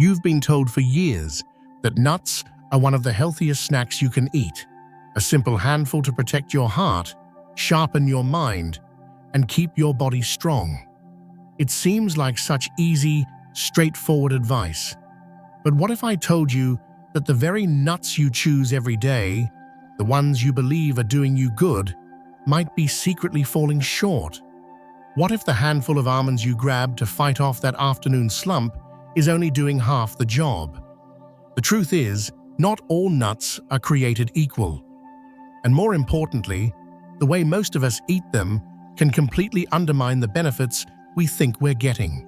You've been told for years that nuts are one of the healthiest snacks you can eat. A simple handful to protect your heart, sharpen your mind, and keep your body strong. It seems like such easy, straightforward advice. But what if I told you that the very nuts you choose every day, the ones you believe are doing you good, might be secretly falling short? What if the handful of almonds you grab to fight off that afternoon slump is only doing half the job? The truth is, not all nuts are created equal. And more importantly, the way most of us eat them can completely undermine the benefits we think we're getting.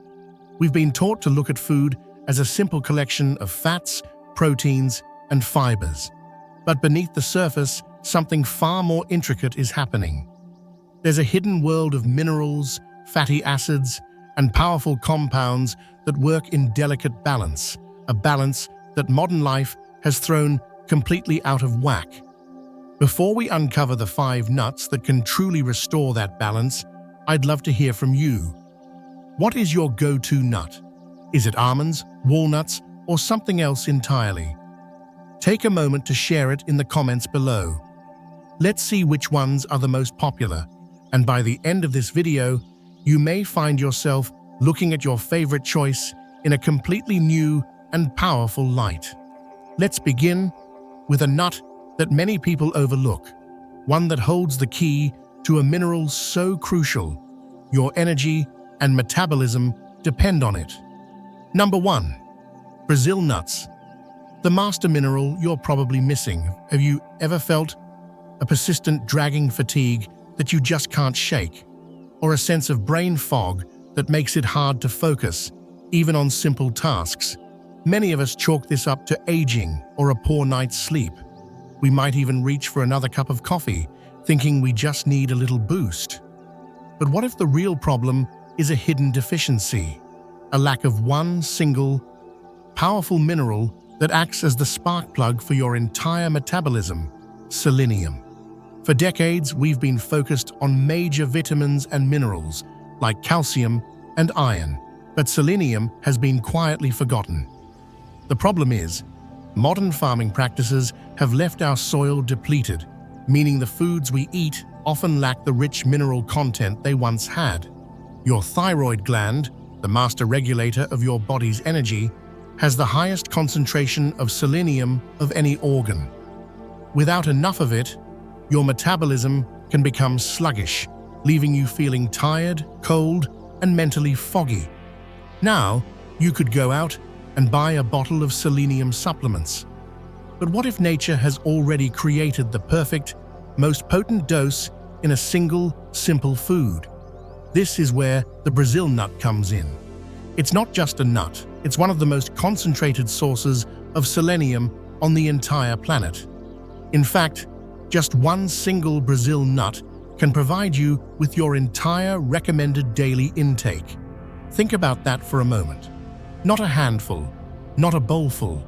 We've been taught to look at food as a simple collection of fats, proteins, and fibers. But beneath the surface, something far more intricate is happening. There's a hidden world of minerals, fatty acids, and powerful compounds that work in delicate balance, a balance that modern life has thrown completely out of whack. Before we uncover the 5 nuts that can truly restore that balance, I'd love to hear from you. What is your go-to nut? Is it almonds, walnuts, or something else entirely? Take a moment to share it in the comments below. Let's see which ones are the most popular, and by the end of this video, you may find yourself looking at your favorite choice in a completely new and powerful light. Let's begin with a nut that many people overlook, one that holds the key to a mineral so crucial. Your energy and metabolism depend on it. Number 1. Brazil nuts. The master mineral you're probably missing. Have you ever felt a persistent dragging fatigue that you just can't shake? Or a sense of brain fog that makes it hard to focus, even on simple tasks? Many of us chalk this up to aging or a poor night's sleep. We might even reach for another cup of coffee, thinking we just need a little boost. But what if the real problem is a hidden deficiency? A lack of one single, powerful mineral that acts as the spark plug for your entire metabolism: selenium. For decades, we've been focused on major vitamins and minerals like calcium and iron, but selenium has been quietly forgotten. The problem is, modern farming practices have left our soil depleted, meaning the foods we eat often lack the rich mineral content they once had. Your thyroid gland, the master regulator of your body's energy, has the highest concentration of selenium of any organ. Without enough of it, your metabolism can become sluggish, leaving you feeling tired, cold, and mentally foggy. Now, you could go out and buy a bottle of selenium supplements. But what if nature has already created the perfect, most potent dose in a single, simple food? This is where the Brazil nut comes in. It's not just a nut, it's one of the most concentrated sources of selenium on the entire planet. In fact, just one single Brazil nut can provide you with your entire recommended daily intake. Think about that for a moment. Not a handful, not a bowlful.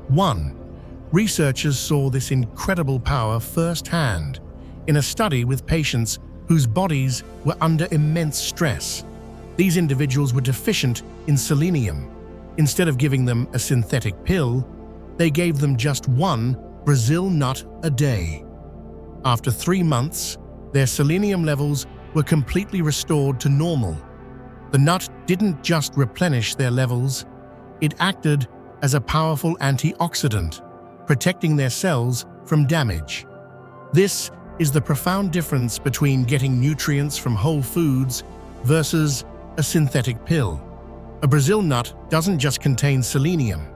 1. Researchers saw this incredible power firsthand in a study with patients whose bodies were under immense stress. These individuals were deficient in selenium. Instead of giving them a synthetic pill, they gave them just one Brazil nut a day. After 3 months, their selenium levels were completely restored to normal. The nut didn't just replenish their levels, it acted as a powerful antioxidant, protecting their cells from damage. This is the profound difference between getting nutrients from whole foods versus a synthetic pill. A Brazil nut doesn't just contain selenium.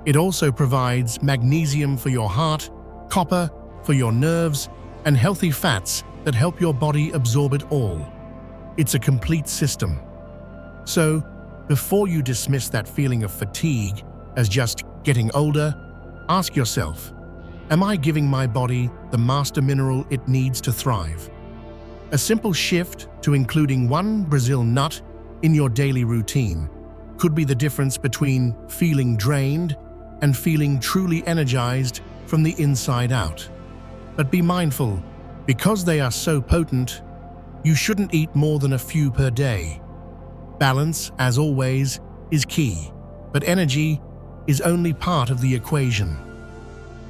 It also provides magnesium for your heart, copper for your nerves, and healthy fats that help your body absorb it all. It's a complete system. So, before you dismiss that feeling of fatigue as just getting older, ask yourself, am I giving my body the master mineral it needs to thrive? A simple shift to including one Brazil nut in your daily routine could be the difference between feeling drained and feeling truly energized from the inside out. But be mindful, because they are so potent, you shouldn't eat more than a few per day. Balance, as always, is key, but energy is only part of the equation.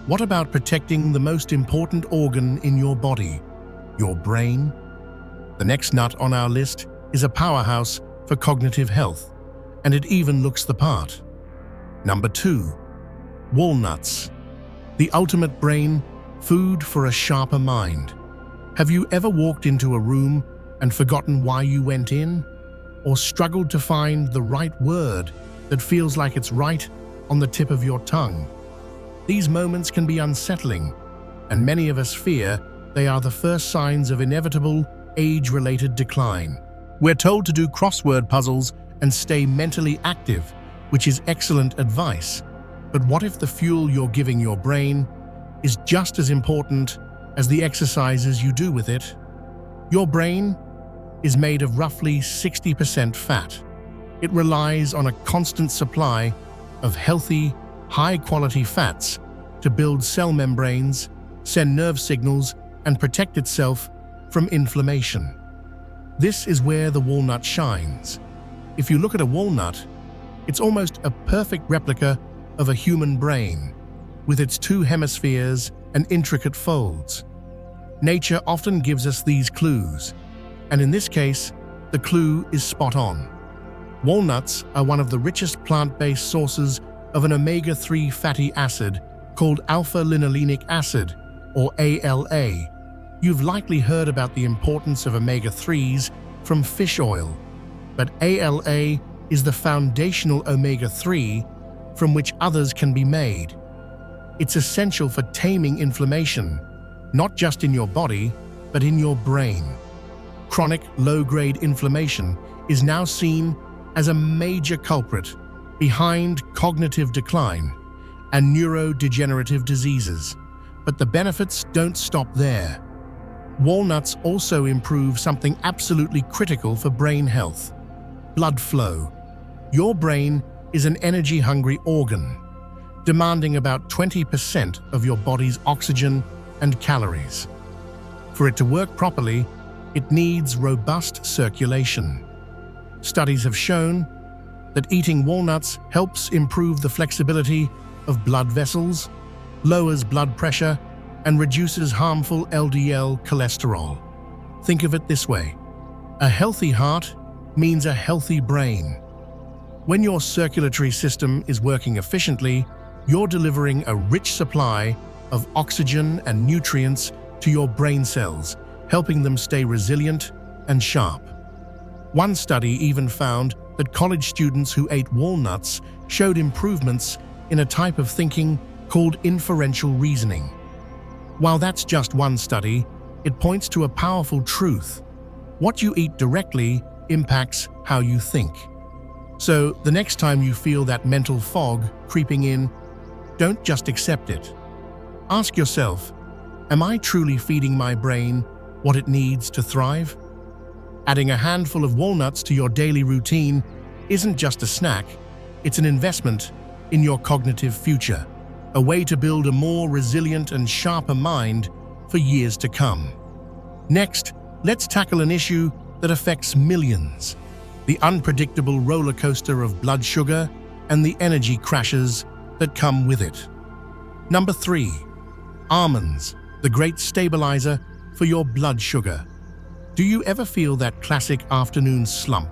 What about protecting the most important organ in your body, your brain? The next nut on our list is a powerhouse for cognitive health, and it even looks the part. Number 2. Walnuts. The ultimate brain food for a sharper mind. Have you ever walked into a room and forgotten why you went in? Or struggled to find the right word that feels like it's right on the tip of your tongue? These moments can be unsettling, and many of us fear they are the first signs of inevitable age-related decline. We're told to do crossword puzzles and stay mentally active, which is excellent advice. But what if the fuel you're giving your brain is just as important as the exercises you do with it? Your brain is made of roughly 60% fat. It relies on a constant supply of healthy, high-quality fats to build cell membranes, send nerve signals, and protect itself from inflammation. This is where the walnut shines. If you look at a walnut, it's almost a perfect replica of a human brain, with its 2 hemispheres and intricate folds. Nature often gives us these clues, and in this case, the clue is spot on. Walnuts are one of the richest plant-based sources of an omega-3 fatty acid called alpha-linolenic acid, or ALA. You've likely heard about the importance of omega-3s from fish oil, but ALA is the foundational omega-3 from which others can be made. It's essential for taming inflammation, not just in your body, but in your brain. Chronic low-grade inflammation is now seen as a major culprit behind cognitive decline and neurodegenerative diseases. But the benefits don't stop there. Walnuts also improve something absolutely critical for brain health: blood flow. Your brain is an energy-hungry organ, demanding about 20% of your body's oxygen and calories. For it to work properly, it needs robust circulation. Studies have shown that eating walnuts helps improve the flexibility of blood vessels, lowers blood pressure, and reduces harmful LDL cholesterol. Think of it this way: a healthy heart means a healthy brain. When your circulatory system is working efficiently, you're delivering a rich supply of oxygen and nutrients to your brain cells, helping them stay resilient and sharp. One study even found that college students who ate walnuts showed improvements in a type of thinking called inferential reasoning. While that's just one study, it points to a powerful truth: what you eat directly impacts how you think. So the next time you feel that mental fog creeping in, don't just accept it. Ask yourself, am I truly feeding my brain what it needs to thrive? Adding a handful of walnuts to your daily routine isn't just a snack, it's an investment in your cognitive future, a way to build a more resilient and sharper mind for years to come. Next, let's tackle an issue that affects millions: the unpredictable roller coaster of blood sugar and the energy crashes that come with it. Number 3. Almonds, the great stabilizer for your blood sugar. Do you ever feel that classic afternoon slump?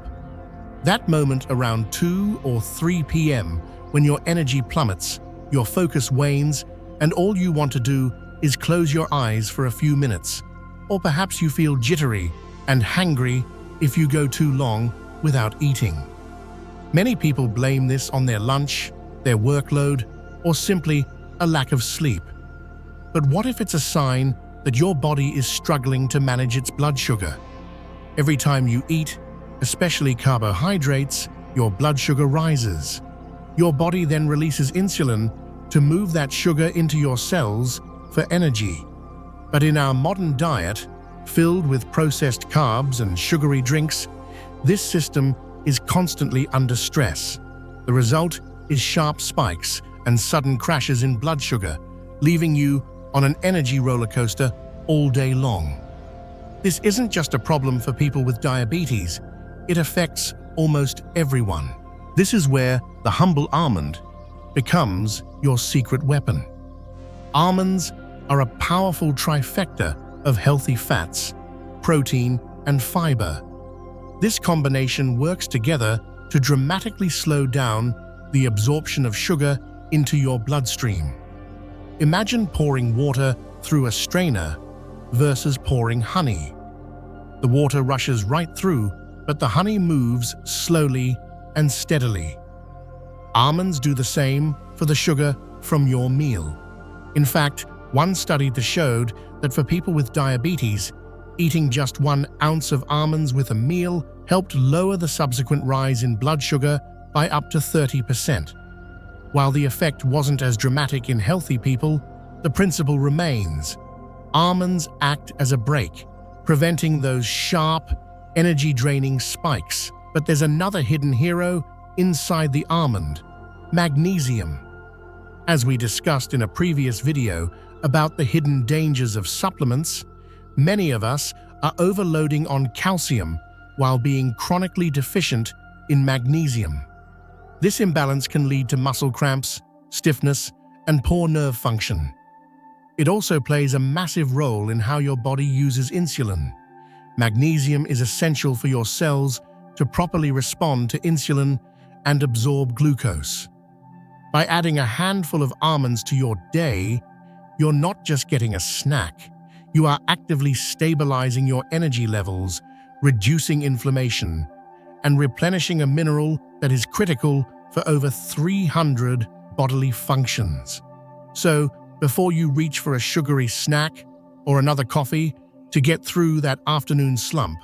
That moment around 2 or 3 p.m. when your energy plummets, your focus wanes, and all you want to do is close your eyes for a few minutes. Or perhaps you feel jittery and hangry if you go too long without eating. Many people blame this on their lunch, their workload, or simply a lack of sleep. But what if it's a sign that your body is struggling to manage its blood sugar? Every time you eat, especially carbohydrates, your blood sugar rises. Your body then releases insulin to move that sugar into your cells for energy. But in our modern diet, filled with processed carbs and sugary drinks, this system is constantly under stress. The result is sharp spikes and sudden crashes in blood sugar, leaving you on an energy roller coaster all day long. This isn't just a problem for people with diabetes, it affects almost everyone. This is where the humble almond becomes your secret weapon. Almonds are a powerful trifecta of healthy fats, protein, and fiber. This combination works together to dramatically slow down the absorption of sugar into your bloodstream. Imagine pouring water through a strainer versus pouring honey. The water rushes right through, but the honey moves slowly and steadily. Almonds do the same for the sugar from your meal. In fact, one study showed that for people with diabetes, eating just 1 ounce of almonds with a meal helped lower the subsequent rise in blood sugar by up to 30%. While the effect wasn't as dramatic in healthy people, the principle remains. Almonds act as a brake, preventing those sharp, energy-draining spikes. But there's another hidden hero inside the almond: magnesium. As we discussed in a previous video about the hidden dangers of supplements, many of us are overloading on calcium while being chronically deficient in magnesium. This imbalance can lead to muscle cramps, stiffness, and poor nerve function. It also plays a massive role in how your body uses insulin. Magnesium is essential for your cells to properly respond to insulin and absorb glucose. By adding a handful of almonds to your day, you're not just getting a snack. You are actively stabilizing your energy levels, reducing inflammation, and replenishing a mineral that is critical for over 300 bodily functions. So, before you reach for a sugary snack or another coffee to get through that afternoon slump,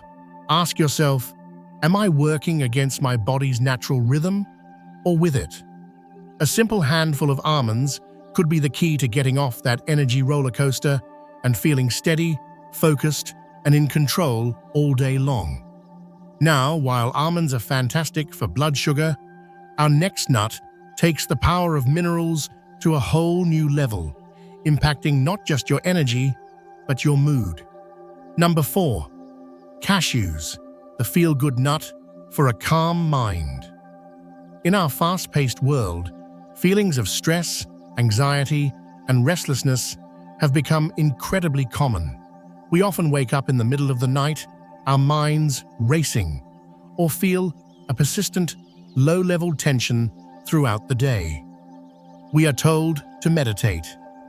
ask yourself, am I working against my body's natural rhythm or with it? A simple handful of almonds could be the key to getting off that energy roller coaster and feeling steady, focused, and in control all day long. Now, while almonds are fantastic for blood sugar, our next nut takes the power of minerals to a whole new level, impacting not just your energy, but your mood. Number 4. Cashews, the feel-good nut for a calm mind. In our fast-paced world, feelings of stress, anxiety, and restlessness have become incredibly common. We often wake up in the middle of the night, our minds racing, or feel a persistent, low-level tension throughout the day. We are told to meditate,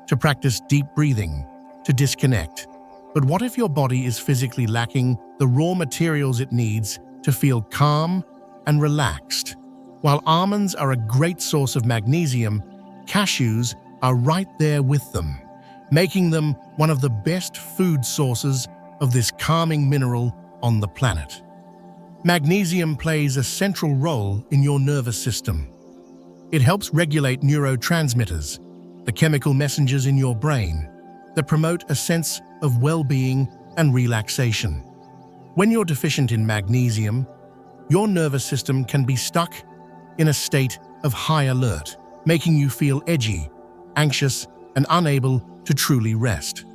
to practice deep breathing, to disconnect. But what if your body is physically lacking the raw materials it needs to feel calm and relaxed? While almonds are a great source of magnesium, cashews are right there with them, making them one of the best food sources of this calming mineral on the planet. Magnesium plays a central role in your nervous system. It helps regulate neurotransmitters, the chemical messengers in your brain that promote a sense of well-being and relaxation. When you're deficient in magnesium, your nervous system can be stuck in a state of high alert, making you feel edgy, anxious, and unable to truly rest.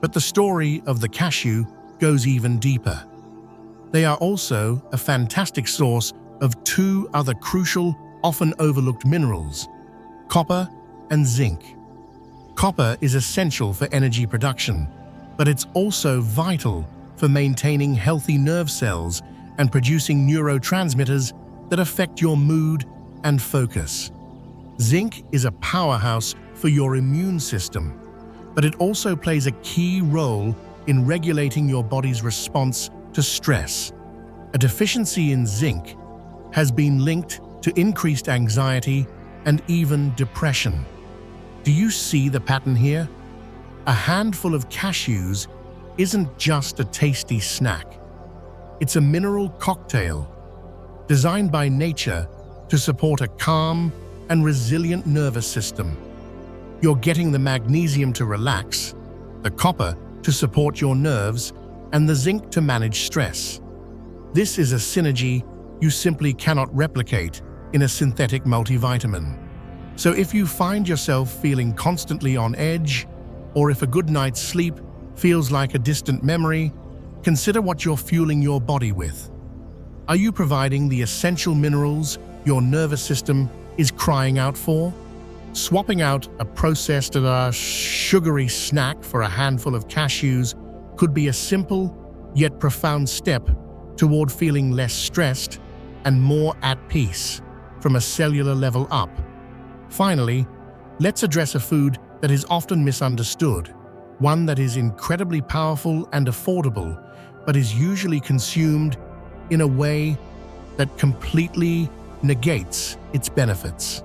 But the story of the cashew goes even deeper. They are also a fantastic source of 2 other crucial, often overlooked minerals: copper and zinc. Copper is essential for energy production, but it's also vital for maintaining healthy nerve cells and producing neurotransmitters that affect your mood and focus. Zinc is a powerhouse for your immune system, but it also plays a key role in regulating your body's response to stress. A deficiency in zinc has been linked to increased anxiety and even depression. Do you see the pattern here? A handful of cashews isn't just a tasty snack. It's a mineral cocktail designed by nature to support a calm and resilient nervous system. You're getting the magnesium to relax, the copper to support your nerves, and the zinc to manage stress. This is a synergy you simply cannot replicate in a synthetic multivitamin. So if you find yourself feeling constantly on edge, or if a good night's sleep feels like a distant memory, consider what you're fueling your body with. Are you providing the essential minerals your nervous system is crying out for? Swapping out a processed sugary snack for a handful of cashews could be a simple yet profound step toward feeling less stressed and more at peace from a cellular level up. Finally, let's address a food that is often misunderstood, one that is incredibly powerful and affordable, but is usually consumed in a way that completely negates its benefits.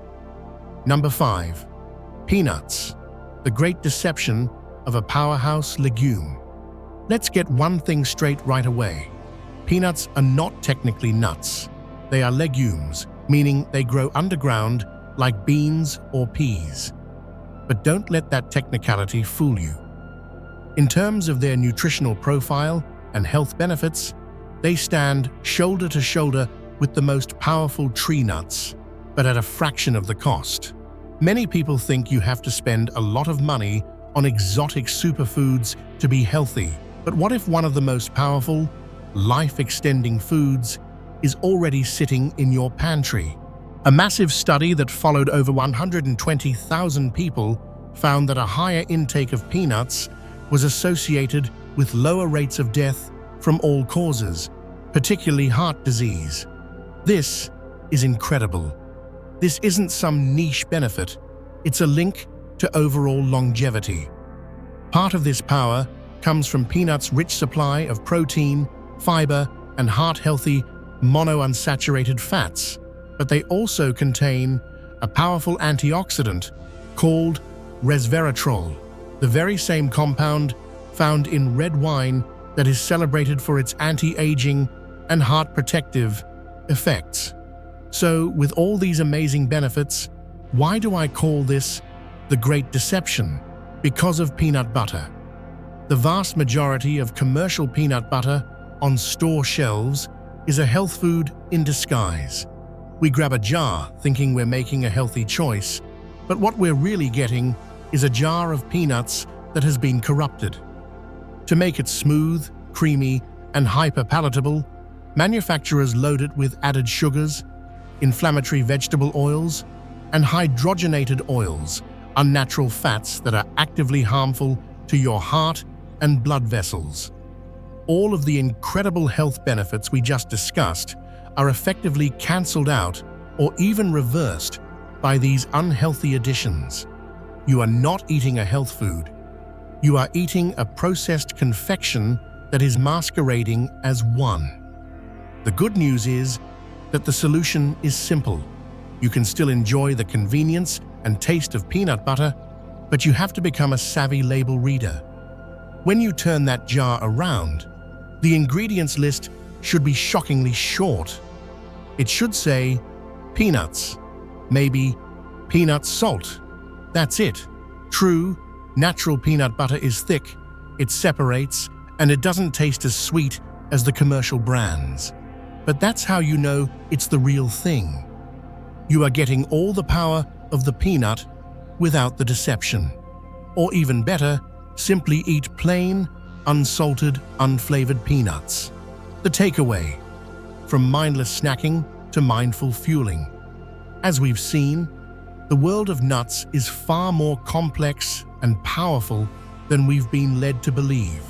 Number 5. Peanuts, the great deception of a powerhouse legume. Let's get one thing straight right away. Peanuts are not technically nuts. They are legumes, meaning they grow underground like beans or peas. But don't let that technicality fool you. In terms of their nutritional profile and health benefits, they stand shoulder to shoulder with the most powerful tree nuts, but at a fraction of the cost. Many people think you have to spend a lot of money on exotic superfoods to be healthy. But what if one of the most powerful, life-extending foods is already sitting in your pantry? A massive study that followed over 120,000 people found that a higher intake of peanuts was associated with lower rates of death from all causes, particularly heart disease. This is incredible. This isn't some niche benefit, it's a link to overall longevity. Part of this power comes from peanuts' rich supply of protein, fiber, and heart-healthy monounsaturated fats, but they also contain a powerful antioxidant called resveratrol, the very same compound found in red wine that is celebrated for its anti-aging and heart-protective effects. So, with all these amazing benefits, why do I call this the Great Deception? Because of peanut butter. The vast majority of commercial peanut butter on store shelves is a health food in disguise. We grab a jar thinking we're making a healthy choice, but what we're really getting is a jar of peanuts that has been corrupted. To make it smooth, creamy, and hyper-palatable, manufacturers load it with added sugars, inflammatory vegetable oils, and hydrogenated oils, unnatural fats that are actively harmful to your heart and blood vessels. All of the incredible health benefits we just discussed are effectively cancelled out or even reversed by these unhealthy additions. You are not eating a health food. You are eating a processed confection that is masquerading as one. The good news is that the solution is simple. You can still enjoy the convenience and taste of peanut butter, but you have to become a savvy label reader. When you turn that jar around, the ingredients list should be shockingly short. It should say peanuts, maybe peanut salt. That's it. True, natural peanut butter is thick, it separates, and it doesn't taste as sweet as the commercial brands. But that's how you know it's the real thing. You are getting all the power of the peanut without the deception. Or even better, simply eat plain, unsalted, unflavored peanuts. The takeaway: from mindless snacking to mindful fueling. As we've seen, the world of nuts is far more complex and powerful than we've been led to believe.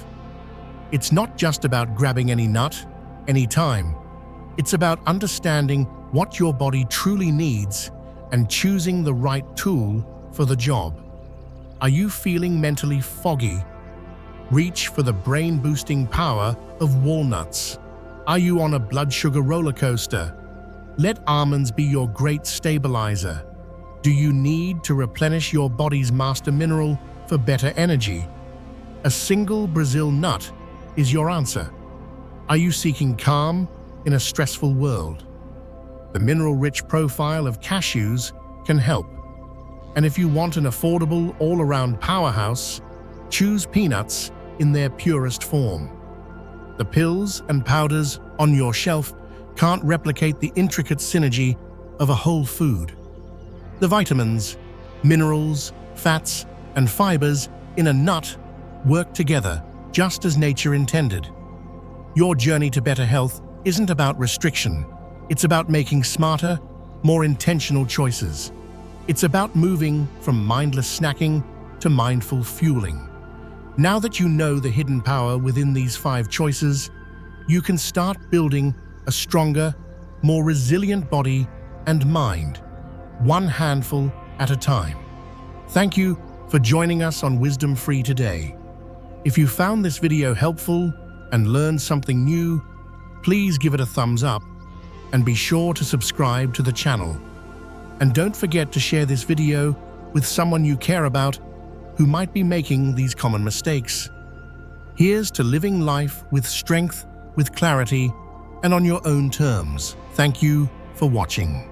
It's not just about grabbing any nut, anytime. It's about understanding what your body truly needs and choosing the right tool for the job. Are you feeling mentally foggy? Reach for the brain-boosting power of walnuts. Are you on a blood sugar roller coaster? Let almonds be your great stabilizer. Do you need to replenish your body's master mineral for better energy? A single Brazil nut is your answer. Are you seeking calm in a stressful world? The mineral-rich profile of cashews can help. And if you want an affordable, all-around powerhouse, choose peanuts in their purest form. The pills and powders on your shelf can't replicate the intricate synergy of a whole food. The vitamins, minerals, fats, and fibers in a nut work together just as nature intended. Your journey to better health isn't about restriction. It's about making smarter, more intentional choices. It's about moving from mindless snacking to mindful fueling. Now that you know the hidden power within these 5 choices, you can start building a stronger, more resilient body and mind, one handful at a time. Thank you for joining us on Wisdom Free today. If you found this video helpful and learned something new, please give it a thumbs up and be sure to subscribe to the channel. And don't forget to share this video with someone you care about who might be making these common mistakes. Here's to living life with strength, with clarity, and on your own terms. Thank you for watching.